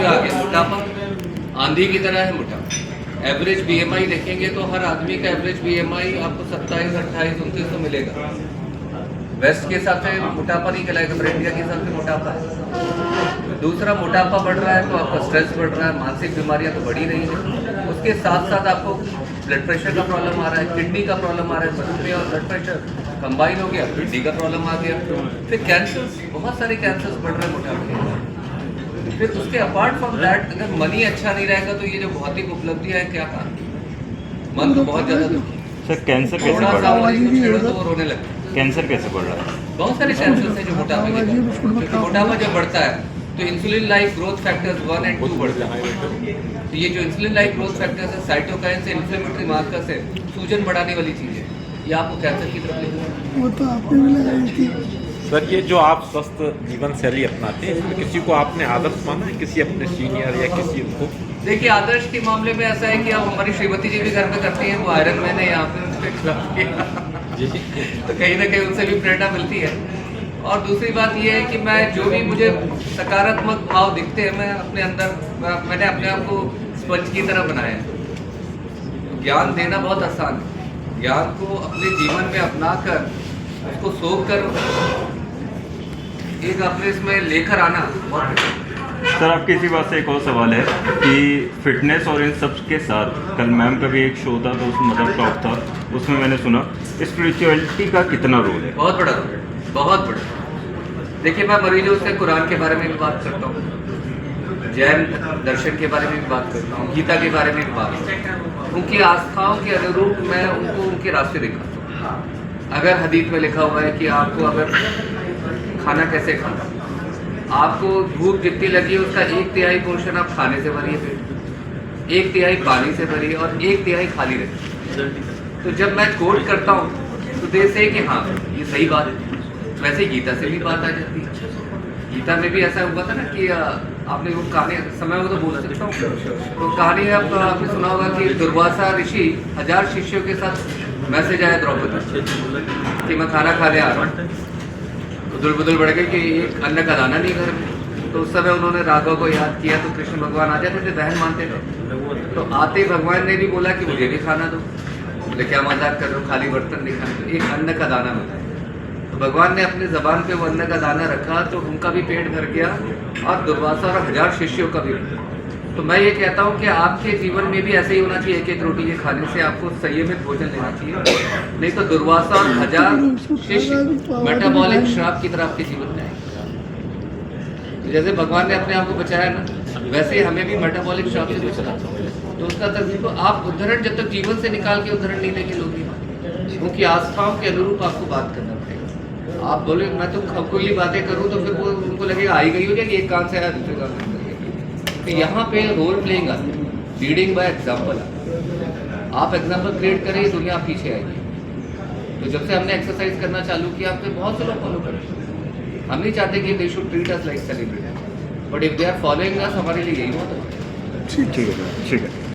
पे आ गया मोटापा। आंधी की तरह है मोटापा। एवरेज बीएमआई देखेंगे तो हर आदमी का एवरेज बीएमआई आपको 27, 28, 29 तो मिलेगा। वेस्ट के हिसाब से मोटापा नहीं कहलाएगा, पर इंडिया के हिसाब से मोटापा है। दूसरा, मोटापा बढ़ रहा है तो आपका स्ट्रेस बढ़ रहा है, मानसिक बीमारियां तो बढ़ी रही हैं। उसके साथ साथ आपको ब्लड प्रेशर का प्रॉब्लम आ रहा है, किडनी का प्रॉब्लम आ रहा है, मधुमेह और ब्लड प्रेशर कंबाइन हो गया, किडनी का प्रॉब्लम आ गया। फिर कैंसर्स, बहुत सारे कैंसर्स बढ़ रहे हैं मोटापे के। फिर उसके अपार्ट फ्रॉम दैट, अगर मनी अच्छा नहीं रहेगा तो ये जो भौतिक उपलब्धियां हैं, क्या कहा, मन तो बहुत ज्यादा दुखी है। सर कैंसर कैसे थोड़ा बढ़ सा रहा है? मरीज को छेड़ो तो वो रोने लगता है। कैंसर कैसे बढ़ रहा है? बहुत सारे कैंसर हैं जो मोटापे के, क्योंकि मोटापा जब बढ़ता है तो इंसुलिन लाइक ग्रोथ फैक्टर्स 1 और 2 बढ़ते हैं। तो ये जो इंसुलिन लाइक ग्रोथ फैक्टर्स है, साइटोकाइन से, इन्फ्लेमेटरी मार्कर्स है, सूजन बढ़ाने वाली चीज़ है, ये आपको कैंसर की तरफ ले जाएगा। वो तो आपने भी लगाई थी। सर, ये जो आप स्वस्थ जीवन शैली अपनाते हैं, इसमें किसी को आपने आदर्श माना है, किसी अपने सीनियर या किसी को? देखिए, आदर्श के मामले में ऐसा है कि अब हमारी श्रीमती जी भी घर में करती हैं, वो आयरन मैन है, यहाँ पे उनके खिलाफ किया तो कहीं ना कहीं उनसे भी प्रेरणा मिलती है। और दूसरी बात ये है कि मैं जो भी मुझे सकारात्मक भाव दिखते हैं, मैं अपने अंदर, मैंने अपने आप को स्पंज की तरह बनाया है। ज्ञान देना बहुत आसान है, ज्ञान को अपने जीवन में अपना कर, उसको सोख कर एक अपने इसमें लेकर आना बहुत है। सर आपकी इसी बात से एक और सवाल है कि फिटनेस और इन सब के साथ, कल मैम का भी एक शो था तो उसमें मतलब टॉप था, उसमें मैंने सुना स्पिरिचुअलिटी का कितना रोल है? बहुत बड़ा रोल है, बहुत बड़ा। देखिए, मैं मरीजों से कुरान के बारे में भी बात करता हूँ, जैन दर्शन के बारे में भी बात करता हूँ, गीता के बारे में भी बात करता हूँ। उनकी आस्थाओं के अनुरूप मैं उनको उनके रास्ते दिखाता हूँ। अगर हदीस में लिखा हुआ है कि आपको अगर खाना कैसे खाना, आपको भूख जितनी लगी है उसका 1/3 पोर्शन आप खाने से भरिए, पेट 1/3 पानी से भरिए और 1/3 खाली रखिए। तो जब मैं कोट करता हूँ तो दे से कि हाँ ये सही बात है। वैसे गीता से भी बात आ जाती है। गीता में भी ऐसा हुआ था ना कि आपने वो कहानी, समय हो तो बोल सकता हूँ, तो कहानी आपने सुना होगा कि दुर्वासा ऋषि 1000 शिष्यों के साथ मैसेज आया द्रौपदी कि मैं खाना खाने आ रहा हूँ। तो दुलबुदुल बढ़ गई कि एक अन्न का दाना नहीं घर में। तो उस समय उन्होंने राघव को याद किया तो कृष्ण भगवान आ जाते थे, बहन मानते थे। तो आते भगवान ने भी बोला कि मुझे भी खाना दो। बोले क्या मजाक कर रहे हो, खाली बर्तन नहीं खाने, तो एक अन्न का दाना मिला। तो भगवान ने अपने जबान पे वो अन्न का दाना रखा तो उनका भी पेट भर गया और दुर्वासा और 1000 शिष्यों का भी। तो मैं ये कहता हूँ कि आपके जीवन में भी ऐसे ही होना चाहिए, 1-1 रोटी के खाने से आपको संयमित भोजन लेना चाहिए, नहीं तो दुर्वासा और 1000 शिष्य मेटाबॉलिक श्राप की तरह आपके जीवन में आएंगे। तो जैसे भगवान ने अपने आप को बचाया ना, वैसे ही हमें भी मेटाबॉलिक श्राप से बचाना। तो उसका तरीका, आप उदाहरण जब तक जीवन से निकाल के उदाहरण नहीं लेके लोगे, उनकी आस्थाओं के अनुरूप आपको बात करना पड़ेगा। आप बोले मैं तो खुली बातें करूँ तो फिर वो उनको लगेगा आई गई हो जाएगी, एक कान से आया दूसरे कान से। तो यहाँ पे रोल प्लेइंग आती है, लीडिंग बाय एग्जाम्पल। आप एग्जाम्पल क्रिएट करेंगे, दुनिया पीछे आएगी। तो जब से हमने एक्सरसाइज करना चालू किया, आपने बहुत से लोग फॉलो करें। हम नहीं चाहते कि they should treat us like celebrity, but if they are following us, हमारे लिए यही बहुत है। ठीक है।